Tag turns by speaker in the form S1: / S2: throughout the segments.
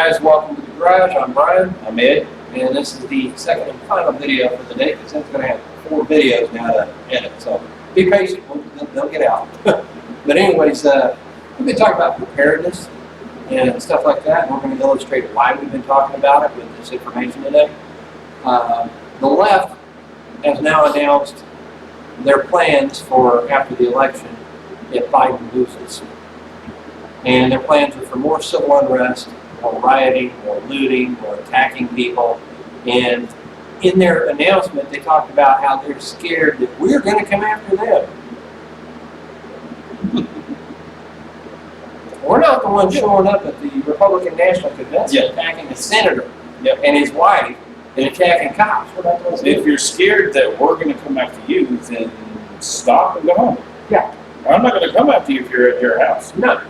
S1: guys, welcome to the garage. I'm Brian,
S2: I'm Ed.
S1: and this is the second and final video for the day because it's going to have 4 videos now to edit. So be patient, they'll get out. But anyways, we've been talking about preparedness and stuff like that, and we're going to illustrate why we've been talking about it with this information today. The left has now announced their plans for after the election if Biden loses. And their plans are for more civil unrest, more rioting, more looting, more attacking people. And in their announcement, they talked about how they're scared that we're going to come after them. We're not the ones showing up at the Republican National Convention attacking a senator and his wife and attacking cops. We're not the ones
S2: If you're scared that we're going to come after you, then stop and go home.
S1: Yeah.
S2: I'm not going to come after you if you're at your house.
S1: No.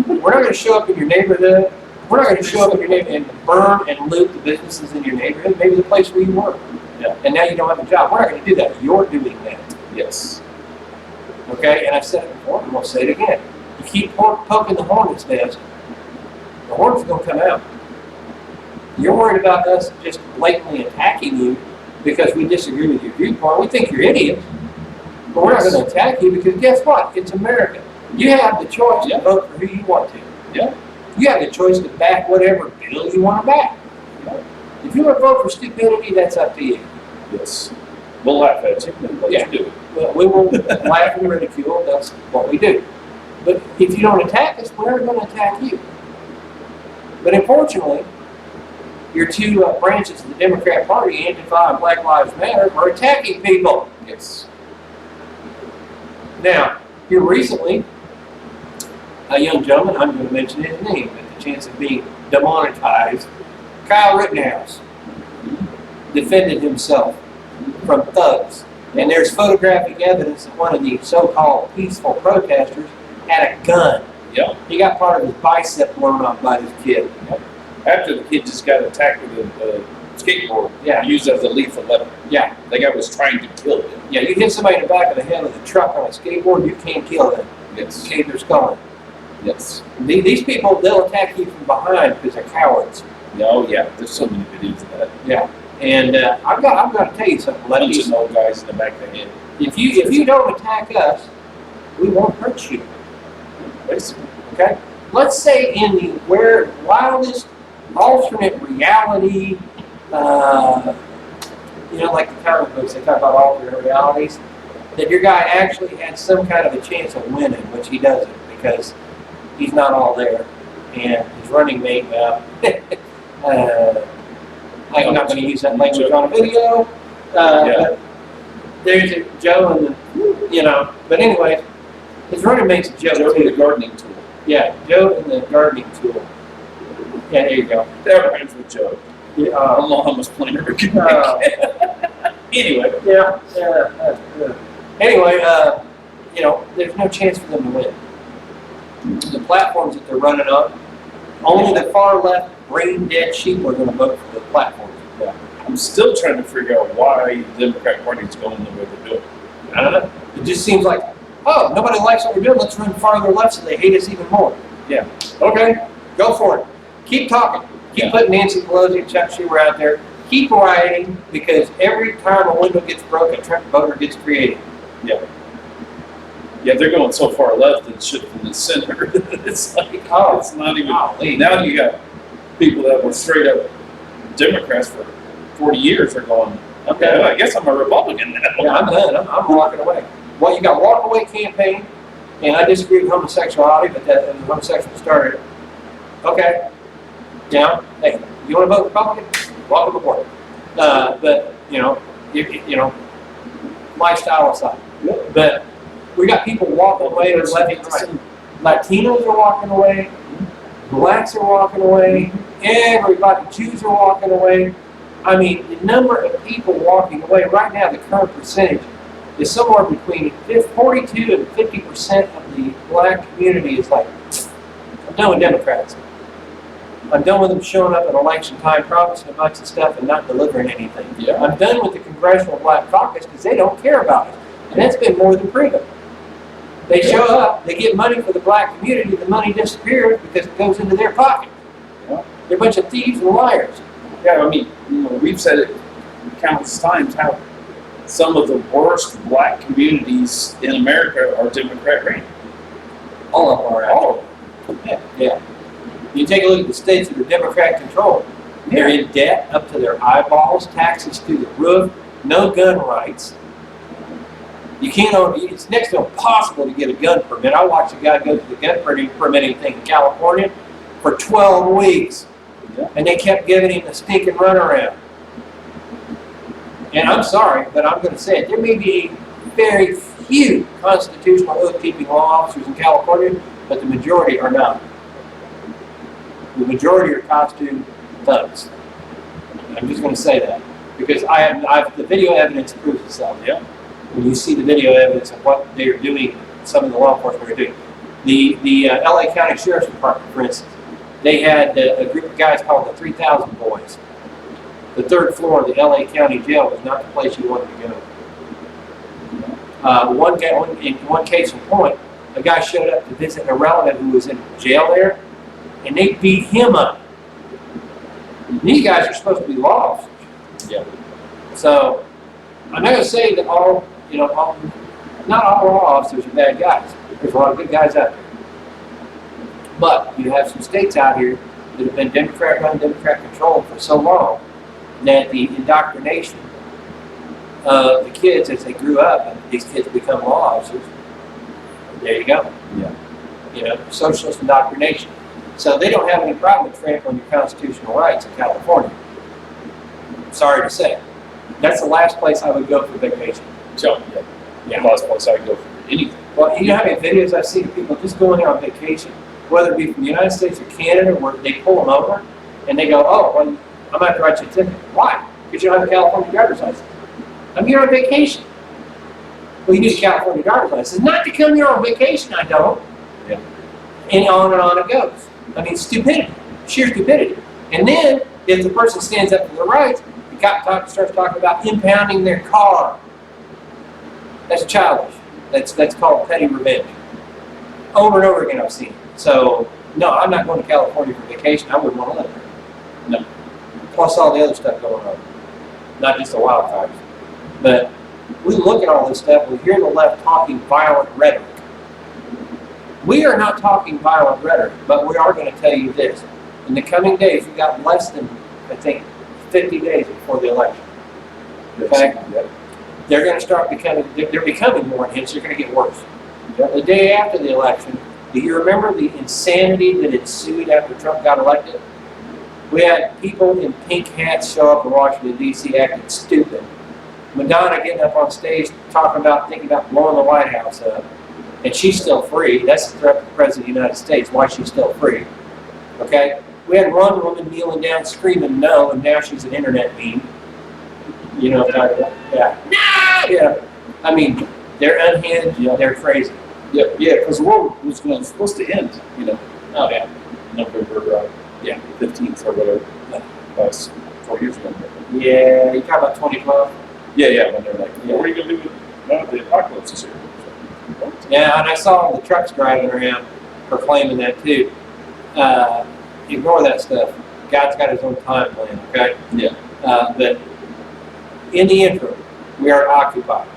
S1: We're not going to show up in your neighborhood. We're not going to show up in your neighborhood and burn and loot the businesses in your neighborhood, maybe the place where you work.
S2: Yeah.
S1: And now you don't have a job. We're not going to do that. You're doing that.
S2: Yes.
S1: Okay? And I've said it before, and we'll say it again. You keep poking the hornet's nest, the hornet's going to come out. You're worried about us just blatantly attacking you because we disagree with your viewpoint. We think you're idiots. But we're not going to attack you because guess what? It's America. You have the choice to vote for who you want to.
S2: Yeah.
S1: You have the choice to back whatever bill you want to back. If you want to vote for stupidity, that's up to you.
S2: Yes. We'll laugh at you. Let's do it.
S1: Well, we will laugh and ridicule. That's what we do. But if you don't attack us, we're going to attack you. But unfortunately, your two branches of the Democrat Party, Antifa and Black Lives Matter, are attacking people.
S2: Yes.
S1: Now, here recently, a young gentleman, I'm going to mention his name at the chance of being demonetized, Kyle Rittenhouse, defended himself from thugs. And there's photographic evidence that one of the so-called peaceful protesters had a gun.
S2: Yeah.
S1: He got part of his bicep blown off by this kid.
S2: After the kid just got attacked with a skateboard, used as a lethal weapon.
S1: Yeah.
S2: The guy was trying to kill him.
S1: Yeah, you hit somebody in the back of the head with a truck on a skateboard, you can't kill them.
S2: Yes.
S1: Shave their skull.
S2: Yes.
S1: These people, they'll attack you from behind because they're cowards.
S2: Oh yeah, there's so many videos of that.
S1: Yeah. And I've got to tell you something,
S2: Bunch
S1: lefties.
S2: of old guys in the back of the head.
S1: If you don't attack us, we won't hurt you.
S2: Basically.
S1: Okay? Let's say in the wildest alternate reality, like the comic books, they talk about alternate realities, that your guy actually had some kind of a chance of winning, which he doesn't because he's not all there. And his running mate, I'm not going to use that language on a video. But there's a Joe and but anyway, his running mate's a Joe.
S2: Joe with the gardening tool.
S1: Yeah, Joe and the gardening tool. Yeah, there you go.
S2: That rhymes with Joe.
S1: Yeah,
S2: Allah was playing her good. Anyway.
S1: Yeah. Anyway, there's no chance for them to win. The platforms that they're running on, only the far left, brain dead sheep are going to vote for the platforms.
S2: Yeah. I'm still trying to figure out why the Democratic Party is going the way they're doing.
S1: I don't know. It just seems like, oh, nobody likes what we're doing. Let's run farther left so they hate us even more.
S2: Yeah.
S1: Okay, go for it. Keep talking. Keep putting Nancy Pelosi and Chuck Schumer out there. Keep rioting because every time a window gets broken, a Trump voter gets created.
S2: Yeah. Yeah, they're going so far left and shifting the center. It's like, it's not even. Now you got people that were straight up Democrats for 40 years are going, okay, well, I guess I'm a Republican now.
S1: Yeah, I'm done. I'm walking away. Well, you got walk away campaign, and I disagree with homosexuality, but that the homosexual started. Okay. Now, hey, you want to vote Republican? Welcome aboard. But lifestyle aside. But we got people walking away and left and right. Latinos are walking away. Blacks are walking away. Everybody, Jews are walking away. I mean, the number of people walking away right now, the current percentage is somewhere between 42 and 50% of the black community is like, I'm done with Democrats. I'm done with them showing up at election time, promising a bunch of stuff and not delivering anything.
S2: Yeah.
S1: I'm done with the Congressional Black Caucus because they don't care about it. And that's been more than proven. They show up, they get money for the black community, the money disappears because it goes into their pocket.
S2: Yeah.
S1: They're a bunch of thieves and liars.
S2: Yeah, I mean, we've said it countless times how some of the worst black communities in America are Democrat ran.
S1: All of them are.
S2: All of
S1: Yeah, yeah. You take a look at the states that are Democrat controlled. They're in debt up to their eyeballs, taxes through the roof, no gun rights. You can't own, it's next to impossible to get a gun permit. I watched a guy go to the gun permitting thing in California for 12 weeks.
S2: Yeah.
S1: And they kept giving him the stinking runaround. And I'm sorry, but I'm going to say it. There may be very few constitutional oath-keeping law officers in California, but the majority are not. The majority are costume thugs. I'm just going to say that because the video evidence proves itself.
S2: Yeah.
S1: When you see the video evidence of what they're doing, some of the law enforcement are doing. The LA County Sheriff's Department, for instance, they had a group of guys called the 3,000 Boys. The third floor of the LA County Jail was not the place you wanted to go. In one case in point, a guy showed up to visit a relative who was in jail there, and they beat him up. These guys are supposed to be law officers.
S2: Yeah.
S1: So I'm not going to say that not all law officers are bad guys. There's a lot of good guys out there. But you have some states out here that have been Democrat-run, Democrat-controlled for so long that the indoctrination of the kids as they grew up, and these kids become law officers, there you go.
S2: Yeah.
S1: Socialist indoctrination. So they don't have any problem with trampling your constitutional rights in California. Sorry to say. That's the last place I would go for vacation.
S2: So, yeah. Last place I go for anything.
S1: Well, you know how many videos I've seen of people just going there on vacation, whether it be from the United States or Canada, where they pull them over and they go, oh, well, I'm going to have to write you a ticket. Why? Because you don't have a California driver's license. I'm here on vacation. Well, you need a California driver's license. Not to come here on vacation, I don't.
S2: Yeah.
S1: And on it goes. I mean, stupidity, sheer stupidity. And then, if the person stands up for their rights, the cop starts talking about impounding their car. That's childish. That's called petty revenge. Over and over again, I've seen it. So, no, I'm not going to California for vacation. I wouldn't want to live there.
S2: No.
S1: Plus all the other stuff going on. Not just the wildfires. But we look at all this stuff, we hear the left talking violent rhetoric. We are not talking violent rhetoric, but we are going to tell you this. In the coming days, we've got less than, I think, 50 days before the election. Okay?
S2: Yep.
S1: They're going to start they're becoming more intense, they're going to get worse. Yep. The day after the election, do you remember the insanity that ensued after Trump got elected? We had people in pink hats show up in Washington, D.C. acting stupid. Madonna getting up on stage thinking about blowing the White House up. And she's still free. That's the threat to the President of the United States, why she's still free. Okay? We had one woman kneeling down screaming no, and now she's an internet meme. You know what I'm talking about? Yeah. No! Yeah. I mean, they're unhinged, they're crazy.
S2: Yeah, because the war was supposed to end,
S1: Oh, yeah.
S2: November 15th or whatever. That was 4 years ago.
S1: Yeah, you talk about 2012?
S2: Yeah, when they're like, what are you going to do with the apocalypse is here?
S1: Yeah, and I saw all the trucks driving around proclaiming that too. Ignore that stuff. God's got his own time plan, okay?
S2: Yeah.
S1: But in the interim, we are occupied.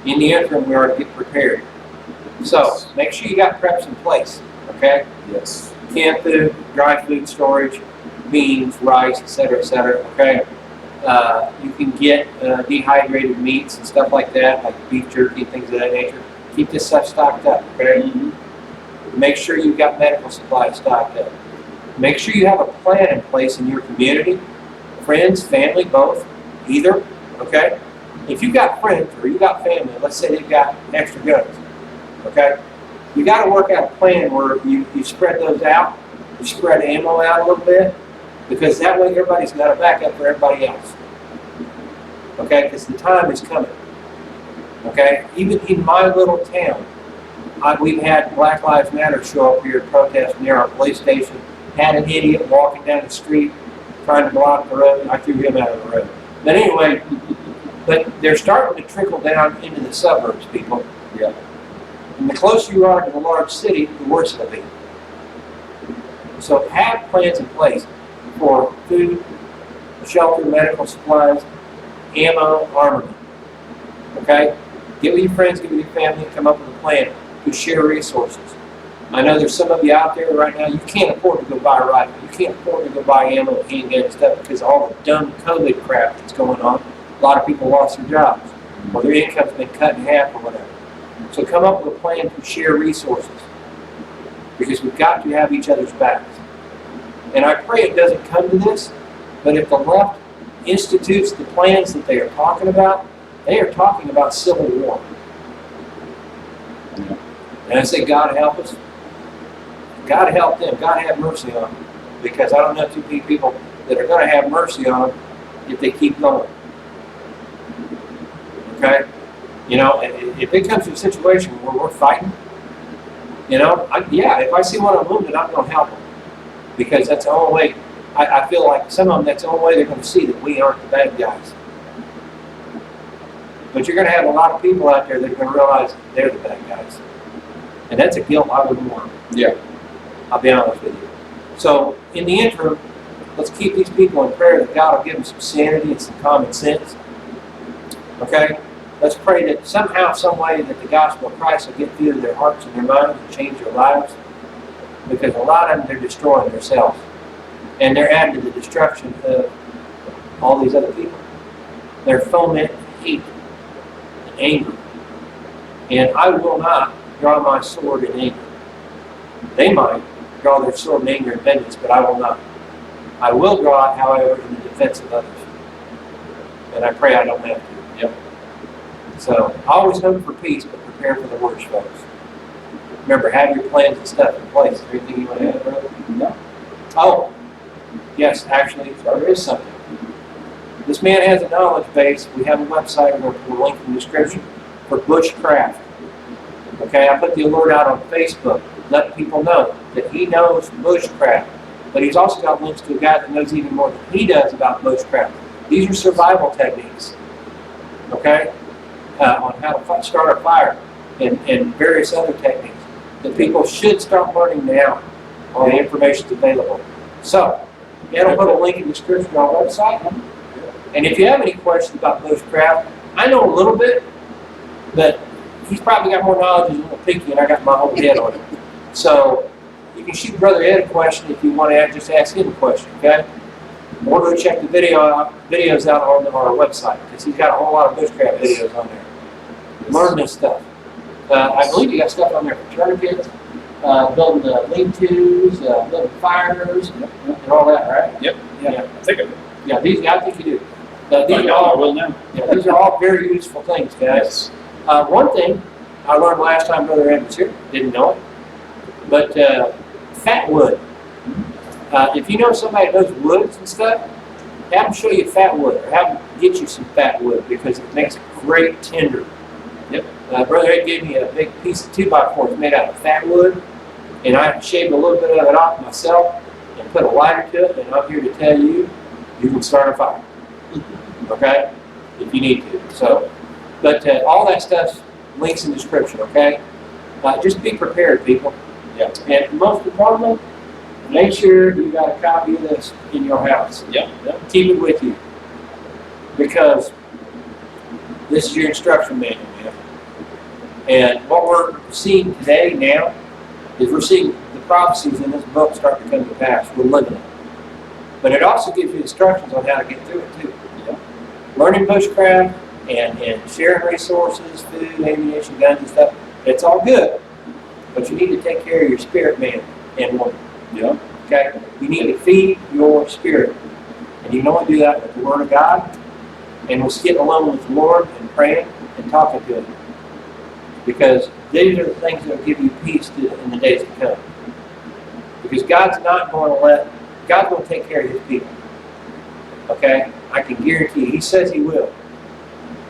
S1: In the interim, we are to get prepared. So make sure you got preps in place, okay?
S2: Yes.
S1: Canned food, dry food storage, beans, rice, etc., okay? You can get dehydrated meats and stuff like that, like beef jerky, things of that nature. Keep this stuff stocked up, okay?
S2: Mm-hmm.
S1: Make sure you've got medical supplies stocked up. Make sure you have a plan in place in your community, friends, family, both, either, okay? If you've got friends or you've got family, let's say they've got extra guns, okay? You got to work out a plan where you spread those out, you spread ammo out a little bit, because that way everybody's got a backup for everybody else, okay? Because the time is coming. Okay, even in my little town, we've had Black Lives Matter show up here to protest near our police station. Had an idiot walking down the street trying to block the road. I threw him out of the road. But anyway, they're starting to trickle down into the suburbs, people.
S2: Yeah.
S1: And the closer you are to the large city, the worse it'll be. So have plans in place for food, shelter, medical supplies, ammo, armament. Okay? Get with your friends, get with your family, come up with a plan to share resources. I know there's some of you out there right now, you can't afford to go buy a rifle. You can't afford to go buy ammo and handgun and stuff because of all the dumb COVID crap that's going on. A lot of people lost their jobs or their income's been cut in half or whatever. So come up with a plan to share resources because we've got to have each other's backs. And I pray it doesn't come to this, but if the left institutes the plans that they are talking about, they are talking about civil war. And I say, God help us. God help them. God have mercy on them. Because I don't know too many people that are going to have mercy on them if they keep going. Okay? You know, if it comes to a situation where we're fighting, you know, if I see one of them wounded, I'm going to help them. Because that's the only way, I feel like some of them, that's the only way they're going to see that we aren't the bad guys. But you're going to have a lot of people out there that are going to realize they're the bad guys. And that's a guilt I wouldn't want.
S2: Yeah.
S1: I'll be honest with you. So, in the interim, let's keep these people in prayer that God will give them some sanity and some common sense. Okay? Let's pray that somehow, some way, that the gospel of Christ will get through to their hearts and their minds and change their lives. Because a lot of them, they're destroying themselves. And they're adding to the destruction of all these other people. They're fomenting hate and anger. And I will not draw my sword in anger. They might draw their sword in anger and vengeance, but I will not. I will draw it, however, in the defense of others. And I pray I don't have to.
S2: Yep.
S1: So, always hope for peace, but prepare for the worst, folks. Remember, have your plans and stuff in place. Is there anything you want to add, brother?
S2: No.
S1: Oh, yes, actually, there is something. This man has a knowledge base. We have a website. We're going to put a link in the description for bushcraft. Okay, I put the alert out on Facebook, letting people know that he knows bushcraft. But he's also got links to a guy that knows even more than he does about bushcraft. These are survival techniques, okay, on how to start a fire and various other techniques that people should start learning now. All the information is available. So, yeah, I'll put a link in the description on our website. And if you have any questions about bushcraft, I know a little bit, but he's probably got more knowledge than a little picky, and I got my whole head on it. So you can shoot Brother Ed a question if you want to just ask him a question, okay? Or go check the videos out on our website, because he's got a whole lot of bushcraft videos on there. Learn this stuff. I believe you got stuff on there for tourniquets, building lean-tos, building fires, and all that, right?
S2: Yep. Yeah. I think
S1: I think you do.
S2: I will now.
S1: These are all very useful things, guys.
S2: Yes.
S1: One thing I learned last time Brother Ed was here, didn't know it, but fat wood. If you know somebody that knows woods and stuff, have them show you fat wood, or have them get you some fat wood, because it makes great tinder.
S2: Yep.
S1: Brother Ed gave me a big piece of 2x4 made out of fat wood, and I shaved a little bit of it off myself and put a lighter to it, and I'm here to tell you, you can start a fire. Okay? If you need to. So, but all that stuff's links in the description, okay? Just be prepared, people.
S2: Yeah.
S1: And most importantly, make sure you got a copy of this in your house.
S2: Yeah.
S1: Keep it with you. Because this is your instruction manual, man. And what we're seeing today now is we're seeing the prophecies in this book start to come to pass. We're living it. But it also gives you instructions on how to get through it, too.
S2: Yeah.
S1: Learning bushcraft and sharing resources, food, ammunition, guns, and stuff, it's all good. But you need to take care of your spirit, man and woman.
S2: Yeah.
S1: Okay? You need to feed your spirit. And you can only do that with the Word of God and with getting alone with the Lord and praying and talking to Him. Because these are the things that will give you peace in the days to come. Because God's going to take care of His people. Okay? I can guarantee you. He says He will.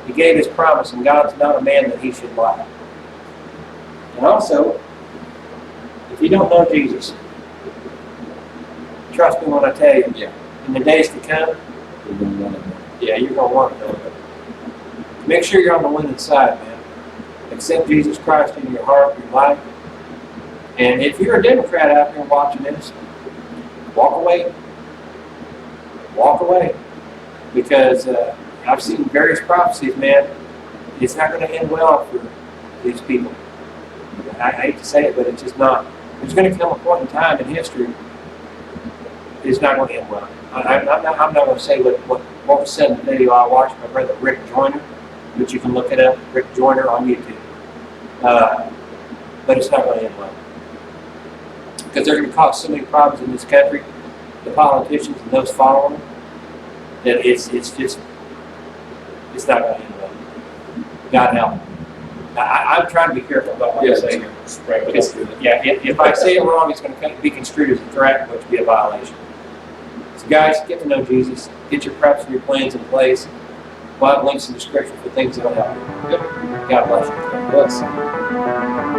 S1: He gave His promise, and God's not a man that He should lie. And also, if you don't know Jesus, trust me when I tell you, in the days to come, you're going to want to know it. Make sure you're on the winning side, man. Accept Jesus Christ in your heart, your life. And if you're a Democrat out there watching this, walk away. walk away. Because I've seen various prophecies, man. It's not going to end well for these people. I hate to say it, but it's just not. There's going to come a point in time in history it's not going to end well. I'm not going to say what was said in the video I watched by Brother Rick Joyner, but you can look it up, Rick Joyner on YouTube. But it's not going to end well. Because they're going to cause so many problems in this country, the politicians and those following them, that it's not going to end well. God help. I'm trying to be careful about what I say here. Because, if I say it wrong, it's going to be construed as a threat, which would be a violation. So guys, get to know Jesus. Get your preps and your plans in place. We'll have links in the description for things that will help you. God bless you.
S2: Bless.